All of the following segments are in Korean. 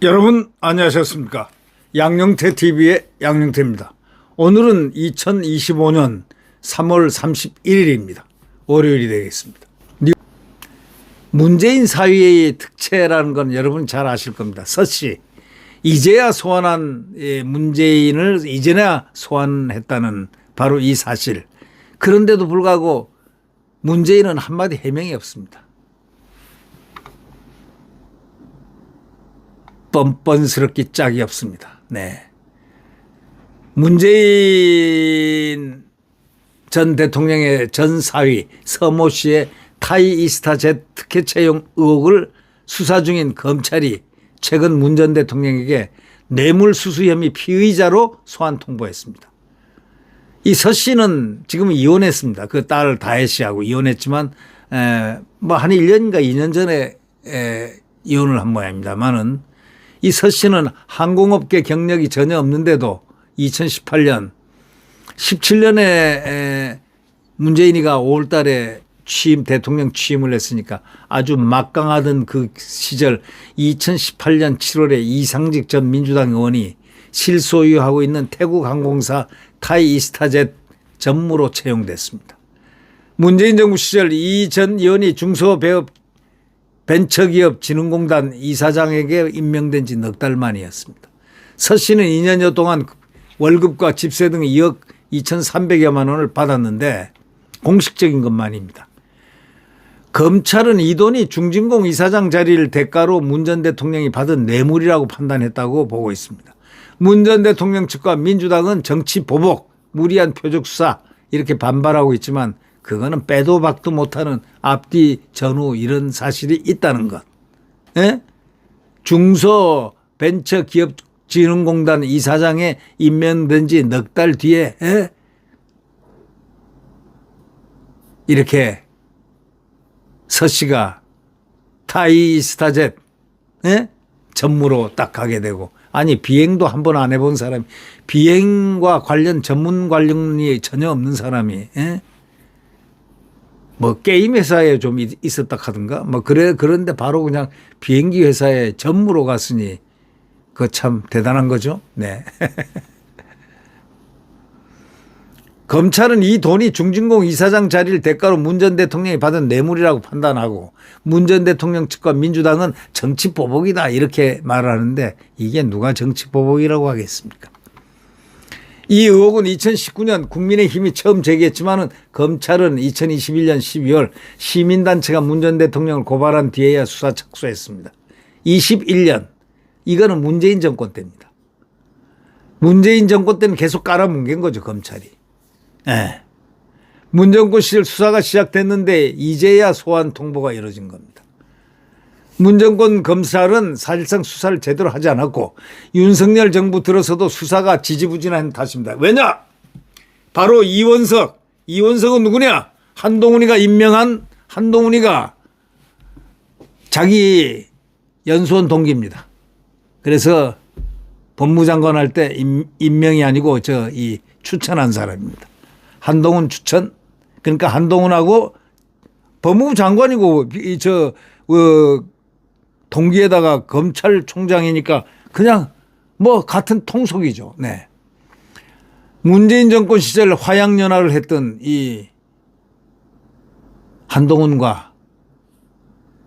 여러분 안녕하셨습니까? 양영태 TV의 양영태입니다. 오늘은 2025년 3월 31일입니다. 월요일이 되겠습니다. 문재인 사회의 특채라는 건 여러분 잘 아실 겁니다. 서씨. 이제야 소환한 문재인을 이제야 소환했다는 바로 이 사실. 그런데도 불구하고 문재인은 한마디 해명이 없습니다. 뻔뻔스럽기 짝이 없습니다. 네. 문재인 전 대통령의 전 사위 서모 씨의 타이이스타젯 특혜 채용 의혹을 수사 중인 검찰이 최근 문 전 대통령에게 뇌물수수 혐의 피의자로 소환 통보했습니다. 이 서 씨는 지금 이혼했습니다. 그 딸 다혜 씨하고 이혼했지만 뭐 한 1년인가 2년 전에 이혼을 한 모양입니다만은 이 서 씨는 항공업계 경력이 전혀 없는데도 2018년 17년에 문재인이가 5월 달에 대통령 취임을 했으니까 아주 막강하던 그 시절 2018년 7월에 이상직 전 민주당 의원이 실소유하고 있는 태국 항공사 타이이스타젯 전무로 채용됐습니다. 문재인 정부 시절 이 전 의원이 중소배업 벤처기업진흥공단 이사장에게 임명된 지 넉 달 만이었습니다. 서 씨는 2년여 동안 월급과 집세 등 2억 2,300여만 원을 받았는데 공식적인 것만입니다. 검찰은 이 돈이 중진공 이사장 자리를 대가로 문 전 대통령이 받은 뇌물이라고 판단했다고 보고 있습니다. 문 전 대통령 측과 민주당은 정치 보복, 무리한 표적 수사 이렇게 반발하고 있지만 그거는 빼도 박도 못하는 앞뒤 전후 이런 사실이 있다는 것. 예? 중소벤처기업진흥공단 이사장에 임명된 지 넉 달 뒤에 이렇게 서 씨가 타이이스타젯 전무로 딱 가게 되고 아니 비행도 한 번 안 해본 사람이 비행과 관련 전문 관련이 전혀 없는 사람이 뭐 게임 회사에 좀 있었다 하든가 뭐 그런데 바로 그냥 비행기 회사에 전무로 갔으니 그거 참 대단한 거죠. 네. 검찰은 이 돈이 중진공 이사장 자리를 대가로 문 전 대통령이 받은 뇌물이라고 판단하고 문 전 대통령 측과 민주당은 정치 보복이다 이렇게 말을 하는데 이게 누가 정치 보복이라고 하겠습니까? 이 의혹은 2019년 국민의힘이 처음 제기했지만은 검찰은 2021년 12월 시민단체가 문 전 대통령을 고발한 뒤에야 수사 착수했습니다. 21년 이거는 문재인 정권 때입니다. 문재인 정권 때는 계속 깔아뭉갠 거죠 검찰이. 네. 문 정권 시절 수사가 시작됐는데 이제야 소환 통보가 이루어진 겁니다. 문 정권 검찰은 사실상 수사를 제대로 하지 않았고 윤석열 정부 들어서도 수사가 지지부진한 탓입니다. 왜냐? 바로 이원석. 이원석은 누구냐? 한동훈이가 임명한 한동훈이가 자기 연수원 동기입니다. 그래서 법무장관 할 때 임명이 아니고 추천한 사람입니다. 한동훈 추천. 그러니까 한동훈하고 법무부 장관이고 동기에다가 검찰총장이니까 그냥 뭐 같은 통속이죠. 네. 문재인 정권 시절 화양연화를 했던 이 한동훈과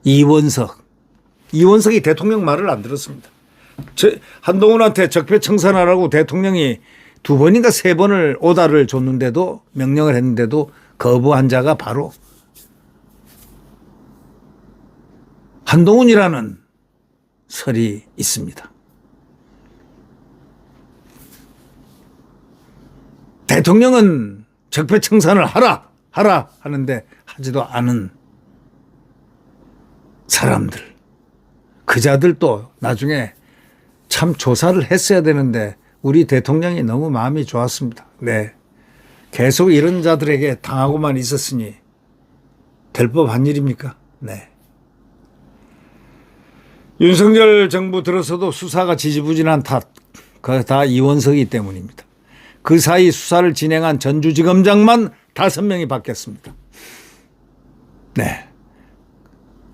이원석이 대통령 말을 안 들었습니다. 한동훈한테 적폐청산하라고 대통령이 2번인가 3번을 오다를 줬는데도 명령을 했는데도 거부한 자가 바로 한동훈이라는 설이 있습니다. 대통령은 적폐청산을 하라 하는데 하지도 않은 사람들, 그자들도 나중에 참 조사를 했어야 되는데 우리 대통령이 너무 마음이 좋았습니다. 네. 계속 이런 자들에게 당하고만 있었으니 될 법한 일입니까? 네. 윤석열 정부 들어서도 수사가 지지부진한 탓, 그거 다 이원석이기 때문입니다. 그 사이 수사를 진행한 전주지검장만 5명이 바뀌었습니다. 네.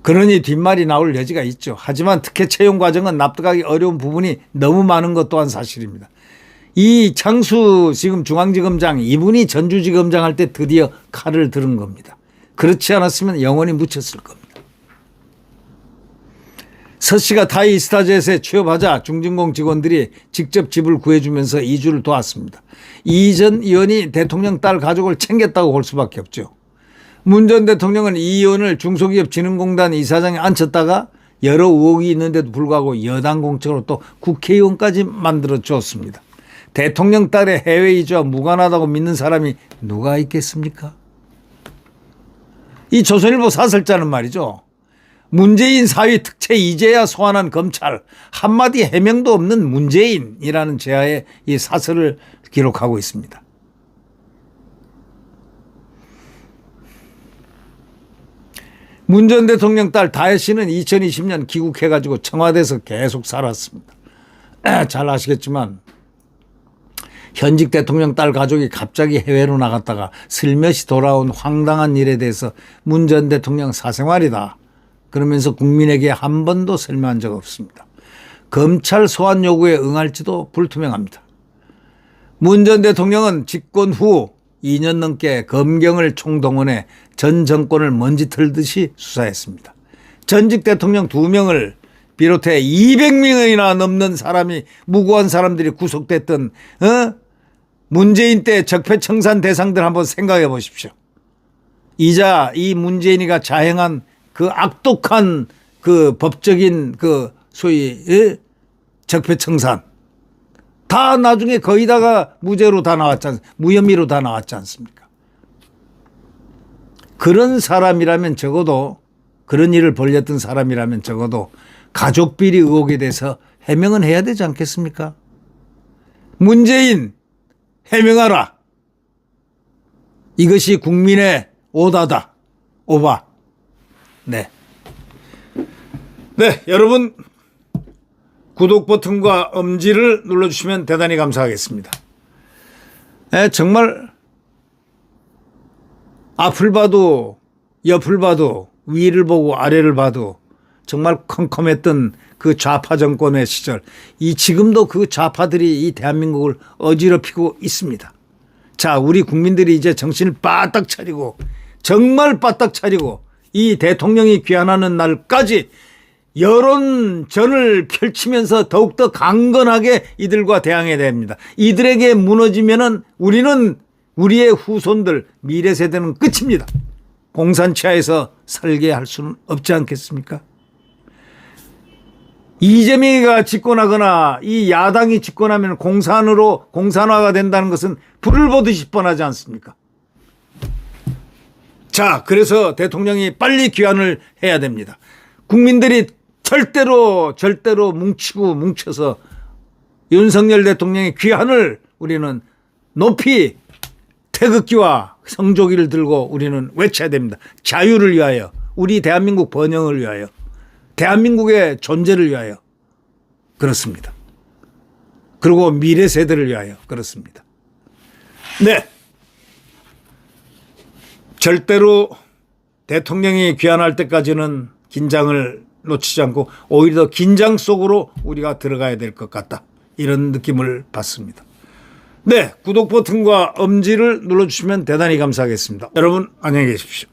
그러니 뒷말이 나올 여지가 있죠. 하지만 특혜 채용 과정은 납득하기 어려운 부분이 너무 많은 것 또한 사실입니다. 이 창수 지금 중앙지검장 이분이 전주지검장 할 때 드디어 칼을 들은 겁니다. 그렇지 않았으면 영원히 묻혔을 겁니다. 서 씨가 타이 스타젯에 취업하자 중진공 직원들이 직접 집을 구해주면서 이주를 도왔습니다. 이 전 의원이 대통령 딸 가족을 챙겼다고 볼 수밖에 없죠. 문 전 대통령은 이 의원을 중소기업진흥공단 이사장에 앉혔다가 여러 의혹이 있는데도 불구하고 여당 공천으로 또 국회의원까지 만들어 주었습니다. 대통령 딸의 해외 이주와 무관하다고 믿는 사람이 누가 있겠습니까? 이 조선일보 사설자는 말이죠. 문재인 사위 특채 이제야 소환한 검찰, 한마디 해명도 없는 문재인이라는 제하에 이 사설을 기록하고 있습니다. 문 전 대통령 딸 다혜 씨는 2020년 귀국해가지고 청와대에서 계속 살았습니다. 잘 아시겠지만 현직 대통령 딸 가족이 갑자기 해외로 나갔다가 슬며시 돌아온 황당한 일에 대해서 문 전 대통령 사생활이다 그러면서 국민에게 한 번도 설명한 적 없습니다. 검찰 소환 요구에 응할지도 불투명합니다. 문 전 대통령은 집권 후 2년 넘게 검경을 총동원해 전 정권을 먼지 털듯이 수사했습니다. 전직 대통령 2명을 비롯해 200명이나 넘는 사람이 무고한 사람들이 구속됐던 문재인 때 적폐청산 대상들 한번 생각해 보십시오. 이자 이 문재인이가 자행한 그 악독한 그 법적인 그 소위 적폐청산 다 나중에 거의 다가 무죄로 다 나왔지 않습니까? 무혐의로 다 나왔지 않습니까? 그런 사람이라면 적어도 그런 일을 벌였던 사람이라면 적어도 가족 비리 의혹에 대해서 해명은 해야 되지 않겠습니까? 문재인 해명하라. 이것이 국민의 오다다. 오바. 네. 네, 여러분 구독 버튼과 엄지를 눌러주시면 대단히 감사하겠습니다. 네, 정말 앞을 봐도 옆을 봐도 위를 보고 아래를 봐도 정말 컴컴했던 그 좌파 정권의 시절 이 지금도 그 좌파들이 이 대한민국을 어지럽히고 있습니다. 자, 우리 국민들이 이제 정신을 바짝 차리고 정말 바짝 차리고 이 대통령이 귀환하는 날까지 여론전을 펼치면서 더욱더 강건하게 이들과 대항해야 됩니다. 이들에게 무너지면은 우리는 우리의 후손들 미래 세대는 끝입니다. 공산치하에서 살게 할 수는 없지 않겠습니까? 이재명이가 집권하거나 이 야당이 집권하면 공산화가 된다는 것은 불을 보듯이 뻔하지 않습니까? 자, 그래서 대통령이 빨리 귀환을 해야 됩니다. 국민들이 절대로 뭉쳐서 윤석열 대통령의 귀환을 우리는 높이 태극기와 성조기를 들고 우리는 외쳐야 됩니다. 자유를 위하여, 우리 대한민국 번영을 위하여, 대한민국의 존재를 위하여 그렇습니다. 그리고 미래 세대를 위하여 그렇습니다. 네. 절대로 대통령이 귀환할 때까지는 긴장을 놓치지 않고 오히려 더 긴장 속으로 우리가 들어가야 될 것 같다. 이런 느낌을 받습니다. 네, 구독 버튼과 엄지를 눌러주시면 대단히 감사하겠습니다. 여러분 안녕히 계십시오.